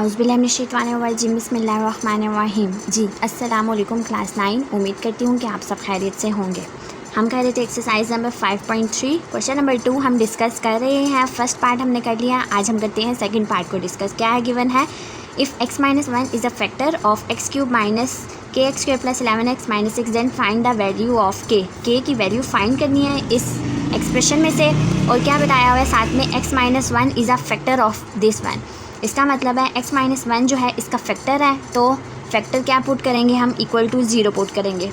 औज़ुबिल्लाहिमिनश्शैतानिर्रजीम बिस्मिल्लाहिर्रहमानिर्रहीम। जी अस्सलाम वालेकुम क्लास 9। उम्मीद करती हूँ कि आप सब खैरियत से होंगे। हम कर रहे थे एक्सरसाइज नंबर 5.3 क्वेश्चन नंबर 2 हम डिस्कस कर रहे हैं। फर्स्ट पार्ट हमने कर लिया, आज हम करते हैं सेकंड पार्ट को डिस्कस। क्या है गिवन है, if x-1 is a factor of x³ minus kx² plus 11x minus 6 then find the value of k की वैल्यू फाइंड करनी है इस एक्सप्रेशन में से। और क्या बताया हुआ है साथ में, x-1 is a factor of this one. इसका मतलब है x-1 जो है इसका फैक्टर है, तो फैक्टर क्या पुट करेंगे हम, इक्वल टू 0 पुट करेंगे।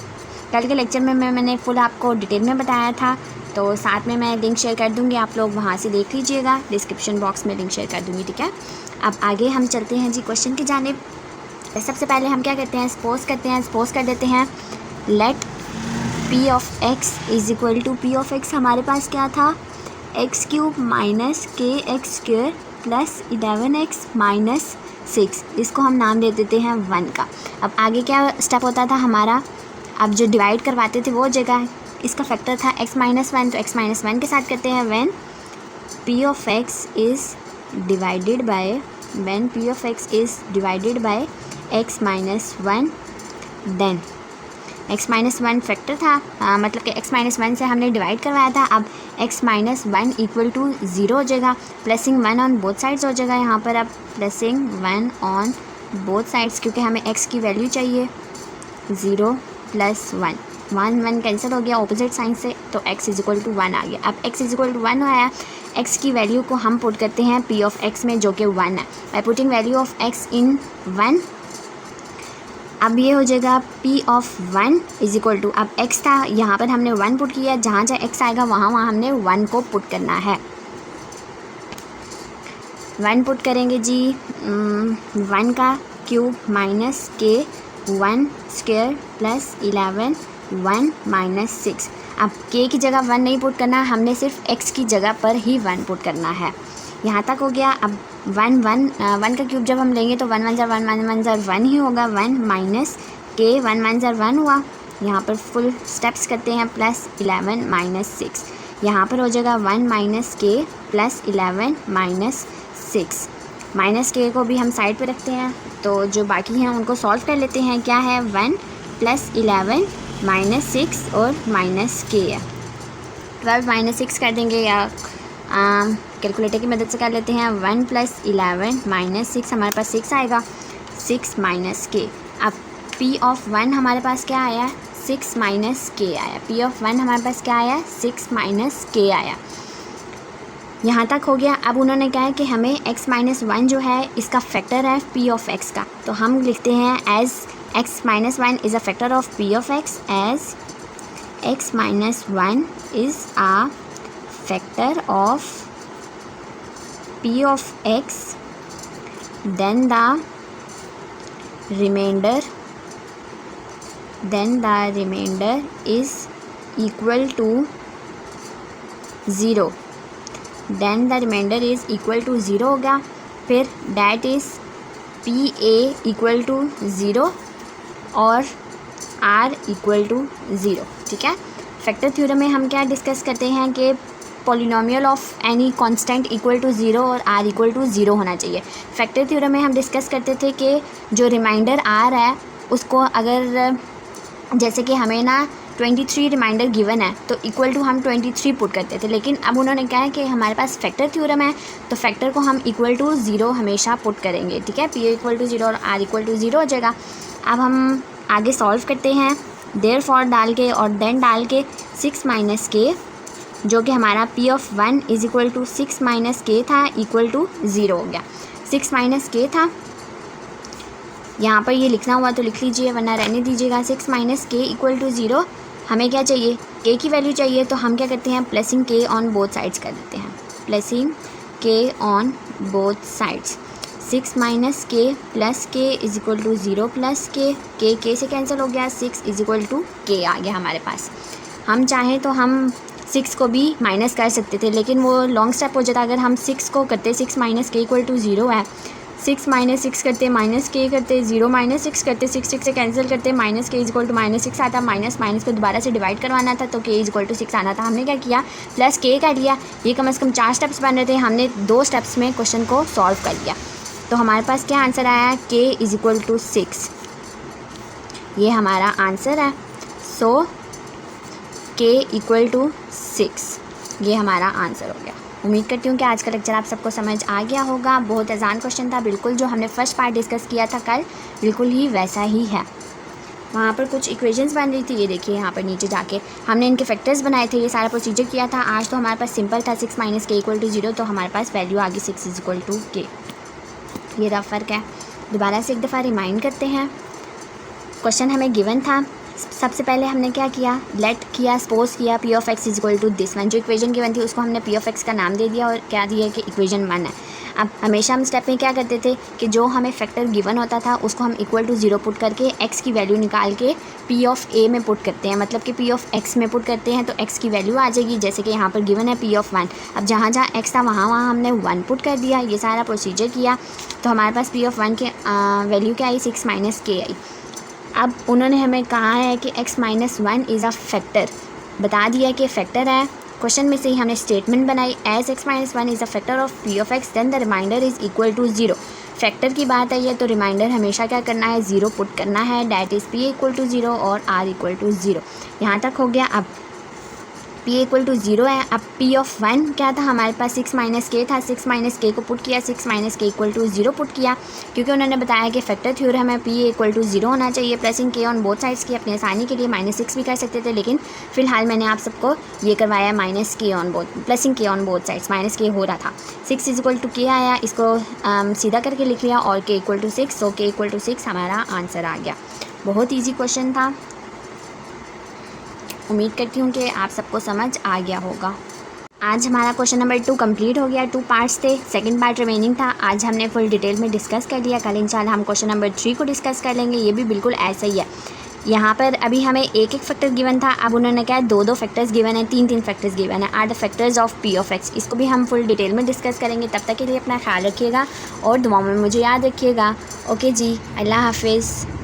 कल के लेक्चर में मैंने फुल आपको डिटेल में बताया था, तो साथ में मैं लिंक शेयर कर दूँगी, आप लोग वहाँ से देख लीजिएगा, डिस्क्रिप्शन बॉक्स में लिंक शेयर कर दूँगी, ठीक है। अब आगे हम चलते हैं जी क्वेश्चन की जानिब। सबसे पहले हम क्या करते हैं, सपोज कर देते हैं let p of x is equal to p of x हमारे पास क्या था, x³ minus kx² plus 11x minus 6, इसको हम नाम दे देते हैं 1 का। अब आगे क्या स्टेप होता था हमारा, अब जो डिवाइड करवाते थे वो जगह इसका फैक्टर था x-1, तो x-1 के साथ करते हैं when p of x is divided by x-1 then x-1 factor था, मतलब कि x-1 से हमने डिवाइड करवाया था। अब x-1 इक्वल टू 0 हो जाएगा, प्लसिंग 1 ऑन बोथ साइड्स हो जाएगा यहाँ पर। अब प्लसिंग 1 ऑन बोथ साइड्स, क्योंकि हमें x की वैल्यू चाहिए, 0 प्लस 1 कैंसिल हो गया ऑपोजिट साइन से, तो x इज़ इक्वल टू 1 आ गया। अब x इज़ इक्वल टू 1 आया, x की वैल्यू को हम पुट करते हैं p ऑफ x में, जो कि 1 है। By putting value of x in 1, अब ये हो जाएगा p of 1 is equal to, अब x था यहाँ पर हमने 1 पुट किया, जहाँ x आएगा वहाँ हमने 1 को पुट करना है। 1 पुट करेंगे जी, 1 का cube minus k 1 square plus 11 1 minus 6। अब k की जगह 1 नहीं पुट करना, हमने सिर्फ x की जगह पर ही 1 पुट करना है। यहाँ तक हो गया। अब 1 का क्यूब जब हम लेंगे तो 1 1 ज़र 1 ही होगा, 1 माइनस k 1 1 ज़र 1 हुआ। यहाँ पर फुल स्टेप्स करते हैं, प्लस 11 माइनस 6, यहाँ पर हो जाएगा 1 minus k plus 11 minus 6। Minus k को भी हम साइड पे रखते हैं, तो जो बाकी हैं उनको सॉल्व कर लेते हैं। क्या है, 1 प्लस 11 माइनस 6 और माइनस k है, 12 माइनस 6 कर देंगे या कैलकुलेटर की मदद से कर लेते हैं। 1 प्लस 11 माइनस 6, हमारे पास 6 आएगा, 6 माइनस k। अब p ऑफ 1 हमारे पास क्या आया, 6 माइनस k आया। p ऑफ 1 हमारे पास क्या आया, 6 माइनस k आया। यहाँ तक हो गया। अब उन्होंने कहा है कि हमें x-1 जो है इसका फैक्टर है p ऑफ x का, तो हम लिखते हैं as x-1 is a factor of p of x, as x-1 is a factor of p of x, then the remainder is equal to 0, then the remainder is equal to 0 होगा। फिर that is pa equal to 0 और r equal to 0, ठीक है। Factor theorem में हम क्या discuss करते हैं कि polynomial of any constant equal to 0 और r इक्वल टू 0 होना चाहिए। फैक्टर थ्योरम में हम डिस्कस करते थे कि जो रिमाइंडर r है उसको अगर जैसे कि हमें ना 23 रिमाइंडर गिवन है तो इक्वल टू हम 23 पुट करते थे, लेकिन अब उन्होंने कहा है कि हमारे पास फैक्टर थ्योरम है तो फैक्टर को हम इक्वल टू 0 हमेशा पुट करेंगे, ठीक है। p इक्वल टू 0 और r इक्वल टू 0 हो जाएगा। अब हम आगे सॉल्व करते हैं, देयरफॉर डाल के और देन डाल के 6 माइनस k, जो कि हमारा p of 1 is equal to 6 minus k था, इक्वल टू 0 हो गया। 6 माइनस k था, यहाँ पर ये लिखना हुआ तो लिख लीजिए वरना रहने दीजिएगा। 6 माइनस k इक्वल टू 0, हमें क्या चाहिए, k की वैल्यू चाहिए, तो हम क्या करते हैं, plussing k on both sides कर देते हैं, plussing k on both sides. 6 minus k plus k is equal to 0 plus k से कैंसिल हो गया, 6 इज़ इक्वल टू k आ गया हमारे पास। हम चाहें तो हम 6 को भी माइनस कर सकते थे, लेकिन वो लॉन्ग स्टेप हो जाता। अगर हम 6 को करते, 6 माइनस k इक्वल टू 0 है, 6 माइनस 6 करते, माइनस k करते, 0 माइनस 6 करते, 6 से कैंसिल करते, minus k is equal to minus 6 आता, माइनस को दोबारा से डिवाइड करवाना था तो k इज इक्वल टू 6 आना था। हमने क्या किया, प्लस k कर लिया। ये कम से कम 4 स्टेप्स बन रहे थे, हमने 2 स्टेप्स में क्वेश्चन को सॉल्व कर लिया। तो हमारे पास क्या आंसर आया, k इज़ इक्वल टू 6, ये हमारा आंसर है। सो k इक्वल टू 6, ये हमारा आंसर हो गया। उम्मीद करती हूँ कि आज का लेक्चर आप सबको समझ आ गया होगा। बहुत आसान क्वेश्चन था, बिल्कुल जो हमने फर्स्ट पार्ट डिस्कस किया था कल, बिल्कुल ही वैसा ही है। वहाँ पर कुछ इक्वेशंस बन रही थी, ये देखिए यहाँ पर नीचे जाके हमने इनके फैक्टर्स बनाए थे, ये सारा प्रोसीजर किया था। आज तो हमारे पास सिंपल था 6 माइनस के इक्वल टू 0, तो हमारे पास वैल्यू आ गई 6 इज इक्वल टू के। ये रहा फ़र्क है। दोबारा से एक दफ़ा रिमाइंड करते हैं, क्वेश्चन हमें गिवन था। सबसे पहले हमने क्या किया, लेट किया, सपोज किया p of x is equal to this one. जो इक्वेशन गिवन थी उसको हमने पी ऑफ एक्स का नाम दे दिया और क्या दिया कि इक्वेशन 1 है। अब हमेशा हम स्टेप में क्या करते थे कि जो हमें फैक्टर गिवन होता था उसको हम इक्वल टू 0 पुट करके एक्स की वैल्यू निकाल के पी ऑफ ए में पुट करते हैं, मतलब कि पी ऑफ एक्स में पुट करते हैं तो एक्स की वैल्यू आ जाएगी। जैसे कि यहाँ पर गिवन है पी ऑफ 1, अब जहाँ जहाँ एक्स था वहाँ वहाँ हमने 1 पुट कर दिया। ये सारा प्रोसीजर किया तो हमारे पास पी ऑफ 1 के वैल्यू क्या आई, 6 माइनस के आई। अब उन्होंने हमें कहा है कि x minus 1 is a factor, बता दिया कि फैक्टर है। क्वेश्चन में से ही हमने स्टेटमेंट बनाई, as x minus 1 is a factor of p of x then the remainder is equal to 0। Factor की बात है ये, तो रिमाइंडर हमेशा क्या करना है, 0 पुट करना है, that is p equal to 0 और r इक्वल टू 0। यहाँ तक हो गया। अब p इक्वल टू 0 है। अब p ऑफ 1 क्या था हमारे पास, 6 माइनस के था, 6 माइनस के को पुट किया, 6 माइनस के इक्वल टू 0 पुट किया, क्योंकि उन्होंने बताया कि फैक्टर थ्योरम है p इक्वल टू 0 होना चाहिए। प्लसिंग के ऑन बोथ साइड्स की, अपनी आसानी के लिए -6 भी कर सकते थे, लेकिन फिलहाल मैंने आप सबको ये करवाया माइनस के ऑन बोथ, प्लसिंग के ऑन बोथ साइड्स, माइनस के हो रहा था। 6 इज इक्वल टू के आया, इसको सीधा करके लिख लिया और k equal to 6, so k equal to 6 हमारा आंसर आ गया। बहुत ईजी क्वेश्चन था, उम्मीद करती हूँ कि आप सबको समझ आ गया होगा। आज हमारा क्वेश्चन नंबर 2 कंप्लीट हो गया। 2 पार्ट्स थे, सेकंड पार्ट रिमेनिंग था। आज हमने फुल डिटेल में डिस्कस कर लिया। कल इंशाल्लाह हम क्वेश्चन नंबर 3 को डिस्कस कर लेंगे। ये भी बिल्कुल ऐसा ही है। यहाँ पर अभी हमें एक फैक्टर गिवन था, अब उन्होंने क्या है 2 फैक्टर्स गिवन है, 3 फैक्टर्स गिवन है, are the factors of p of x. इसको भी हम फुल डिटेल में डिस्कस करेंगे। तब तक के लिए अपना ख्याल रखिएगा और दुआओं में मुझे याद रखिएगा। ओके जी, अल्लाह हाफिज़।